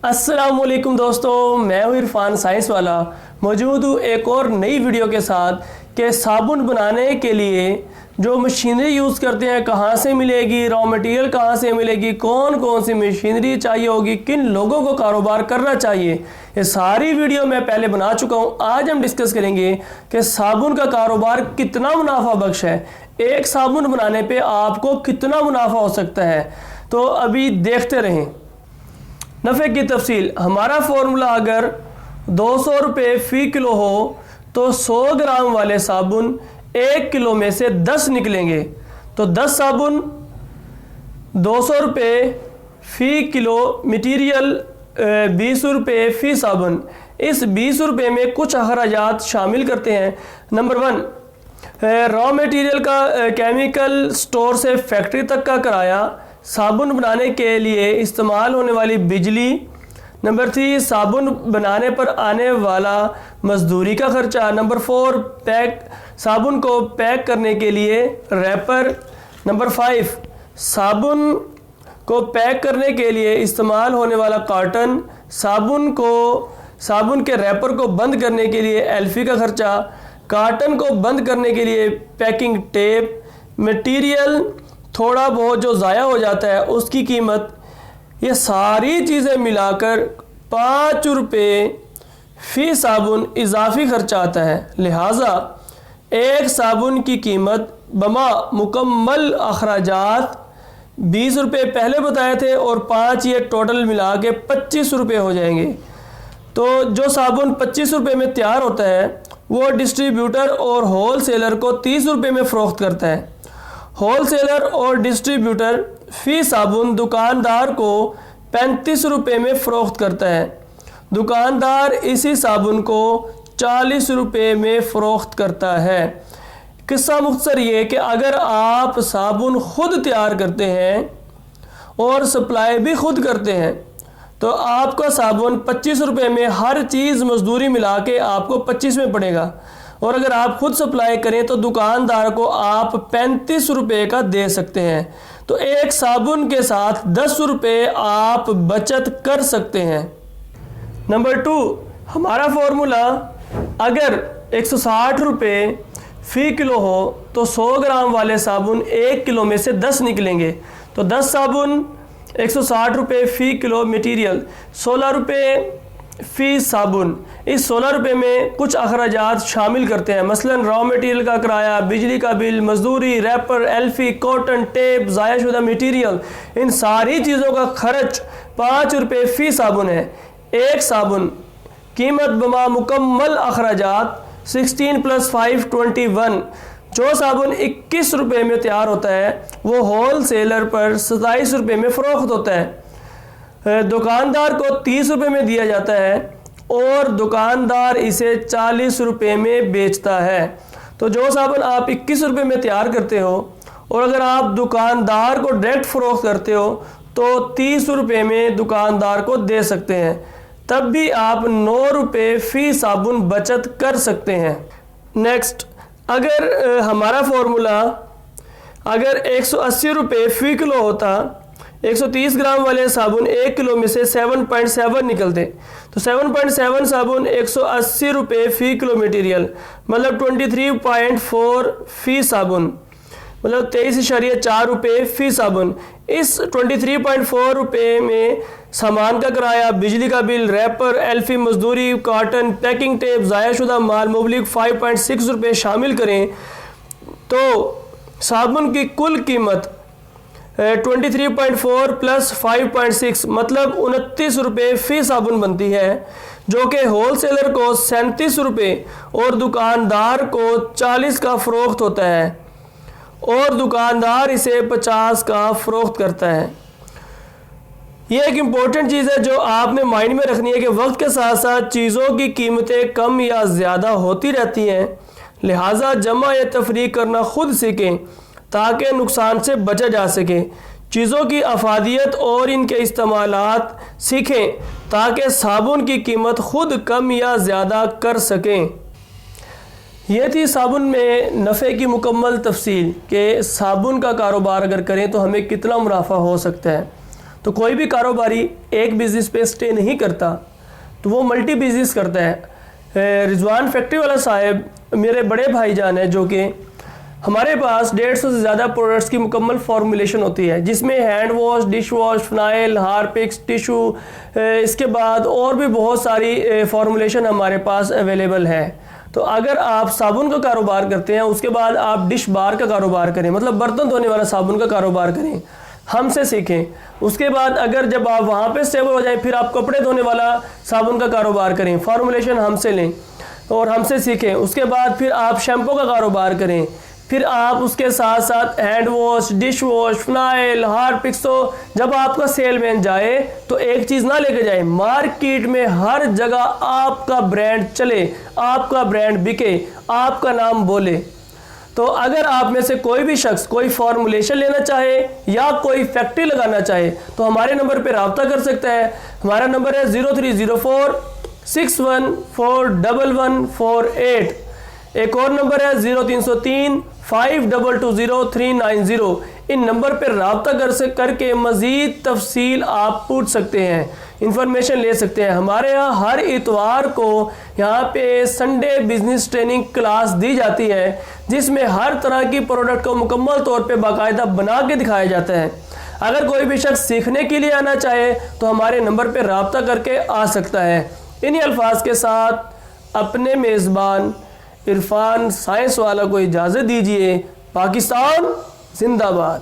अस्सलामुअलैकुम दोस्तों, मैं हूँ इरफान साइंस वाला। मौजूद हूँ एक और नई वीडियो के साथ कि साबुन बनाने के लिए जो मशीनरी यूज़ करते हैं कहाँ से मिलेगी, रॉ मटेरियल कहाँ से मिलेगी, कौन कौन सी मशीनरी चाहिए होगी, किन लोगों को कारोबार करना चाहिए, ये सारी वीडियो मैं पहले बना चुका हूँ। आज हम डिस्कस करेंगे कि साबुन का कारोबार कितना मुनाफा बख्श है, एक साबुन बनाने पे आपको कितना मुनाफा हो सकता है। तो अभी देखते रहें। नफ़े की तफसील, हमारा फॉर्मूला अगर 200 रुपये फ़ी किलो हो तो 100 ग्राम वाले साबुन 1 किलो में से 10 निकलेंगे। तो 10 साबुन 200 रुपये फ़ी किलो, मटीरियल 20 रुपये फ़ी साबुन। इस 20 रुपये में कुछ अखराजात शामिल करते हैं। नंबर 1, रॉ मटेरियल का केमिकल स्टोर से फैक्ट्री तक का किराया, साबुन बनाने के लिए इस्तेमाल होने वाली बिजली। नंबर 3, साबुन बनाने पर आने वाला मजदूरी का खर्चा। नंबर 4, साबुन को पैक करने के लिए रैपर। नंबर 5, साबुन को पैक करने के लिए इस्तेमाल होने वाला कार्टन। साबुन के रैपर को बंद करने के लिए एल्फी का खर्चा। कार्टन को बंद करने के लिए पैकिंग टेप। मटीरियल थोड़ा बहुत जो ज़ाया हो जाता है उसकी कीमत। ये सारी चीज़ें मिलाकर 5 रुपये फ़ी साबुन इजाफी खर्चा आता है। लिहाजा एक साबुन की कीमत बमा मुकम्मल अखराजात 20 रुपये पहले बताए थे और 5 ये टोटल मिला के 25 रुपये हो जाएंगे। तो जो साबुन 25 रुपये में तैयार होता है वो डिस्ट्रीब्यूटर और होल सेलर को 30 रुपये में फ़रोख्त करता है। होल सेलर और डिस्ट्रीब्यूटर फ़ी साबुन दुकानदार को 35 रुपये में फ़रोख्त करता है। दुकानदार इसी साबुन को 40 रुपये में फ़रोख्त करता है। किस्सा मुख्तसर ये कि अगर आप साबुन ख़ुद तैयार करते हैं और सप्लाई भी ख़ुद करते हैं तो आपका साबुन 25 रुपये में हर चीज़ मजदूरी मिला के आपको 25 में पड़ेगा। और अगर आप खुद सप्लाई करें तो दुकानदार को आप 35 रुपये का दे सकते हैं। तो एक साबुन के साथ 10 रुपये आप बचत कर सकते हैं। नंबर 2, हमारा फॉर्मूला अगर 160 रुपये फ़ी किलो हो तो 100 ग्राम वाले साबुन 1 किलो में से 10 निकलेंगे। तो 10 साबुन 160 रुपये फ़ी किलो, मटीरियल 16 रुपये फ़ी साबुन। इस 16 रुपये में कुछ अखराजात शामिल करते हैं, मसलन रॉ मटेरियल का किराया, बिजली का बिल, मजदूरी, रैपर, एल्फी, कॉटन, टेप, ज़ायाशुदा मटेरियल, इन सारी चीज़ों का खर्च 5 रुपये फ़ी साबुन है। एक साबुन कीमत बमा मुकम्मल अखराजात 16 + 5 21। जो साबुन 21 रुपये में तैयार होता है वो होल सेलर पर 27 रुपये में फ़रोख्त होता है। दुकानदार को 30 रुपये में दिया जाता है और दुकानदार इसे 40 रुपये में बेचता है। तो जो साबुन आप 21 रुपये में तैयार करते हो और अगर आप दुकानदार को डायरेक्ट फ़रोख्त करते हो तो 30 रुपये में दुकानदार को दे सकते हैं। तब भी आप 9 रुपये फ़ी साबुन बचत कर सकते हैं। नेक्स्ट, अगर हमारा फॉर्मूला अगर 180 रुपये फ़ी किलो होता, 130 ग्राम वाले साबुन 1 किलो में से 7.7 निकलते, तो 7.7 साबुन 180 रुपये फ़ी किलो मटीरियल, मतलब 23.4 फ़ी साबुन, मतलब 23.4 रुपये फ़ी साबुन। इस 23.4 रुपये में सामान का किराया, बिजली का बिल, रैपर, एल्फी, मजदूरी, कार्टन, पैकिंग टेप, ज़ायाशुदा माल, मुबलिक 5.6 रुपये शामिल करें तो साबुन की कुल कीमत 23.4 + 5.6 मतलब 29 रुपये फ़ी साबुन बनती है, जो कि होल सेलर को 37 रुपये और दुकानदार को 40 का फ़रोख्त होता है और दुकानदार इसे 50 का फ़रोख्त करता है। ये एक इम्पोर्टेंट चीज़ है जो आपने माइंड में रखनी है कि वक्त के साथ साथ चीज़ों की कीमतें कम या ज़्यादा होती रहती हैं। लिहाजा जमा या तफरीक करना खुद सीखें ताकि नुकसान से बचा जा सके। चीज़ों की अफादियत और इनके इस्तेमालात सीखें ताकि साबुन की कीमत खुद कम या ज़्यादा कर सकें। ये थी साबुन में नफ़े की मुकम्मल तफसील कि साबुन का कारोबार अगर करें तो हमें कितना मुनाफा हो सकता है। तो कोई भी कारोबारी एक बिज़नेस पे स्टे नहीं करता, तो वो मल्टी बिज़नेस करता है। रिजवान फैक्ट्री वाला साहब मेरे बड़े भाईजान है, जो कि हमारे पास 150 से ज़्यादा प्रोडक्ट्स की मुकम्मल फार्मूलेशन होती है, जिसमें hand wash, dish wash, phenyl, Harpics, tissue, इसके बाद और भी बहुत सारी फार्मूलेशन हमारे पास अवेलेबल है। तो अगर आप साबुन का कारोबार करते हैं, उसके बाद आप डिश बार का कारोबार करें, मतलब बर्तन धोने वाला साबुन का कारोबार करें, हमसे सीखें। उसके बाद अगर जब आप वहाँ पे स्टेबल हो जाएं, फिर आप कपड़े धोने वाला साबुन का कारोबार करें, फार्मूलेशन हमसे लें और हमसे सीखें। उसके बाद फिर आप शैम्पू का कारोबार करें, फिर आप उसके साथ साथ hand wash, dish wash, phenyl, Harpics. तो जब आपका सेलमैन जाए तो एक चीज़ ना लेके जाए, मार्केट में हर जगह आपका ब्रांड चले, आपका ब्रांड बिके, आपका नाम बोले। तो अगर आप में से कोई भी शख्स कोई फार्मूलेशन लेना चाहे या कोई फैक्ट्री लगाना चाहे तो हमारे नंबर पर रब्ता कर सकता है। हमारा नंबर है 0304 61411148। एक और नंबर है 0303 5220 इन नंबर पर रब्ता करके मज़ीद तफसील आप पूछ सकते हैं, इंफॉर्मेशन ले सकते हैं। हमारे यहाँ हर इतवार को यहाँ पे संडे बिजनेस ट्रेनिंग क्लास दी जाती है, जिसमें हर तरह की प्रोडक्ट को मुकम्मल तौर पे बाकायदा बना के दिखाया जाता है। अगर कोई भी शख्स सीखने के लिए आना चाहे तो हमारे नंबर पर रब्ता करके आ सकता है। इन्हीं अल्फाज के साथ अपने मेज़बान इरफान साइंस वाला को इजाज़त दीजिए। पाकिस्तान जिंदाबाद।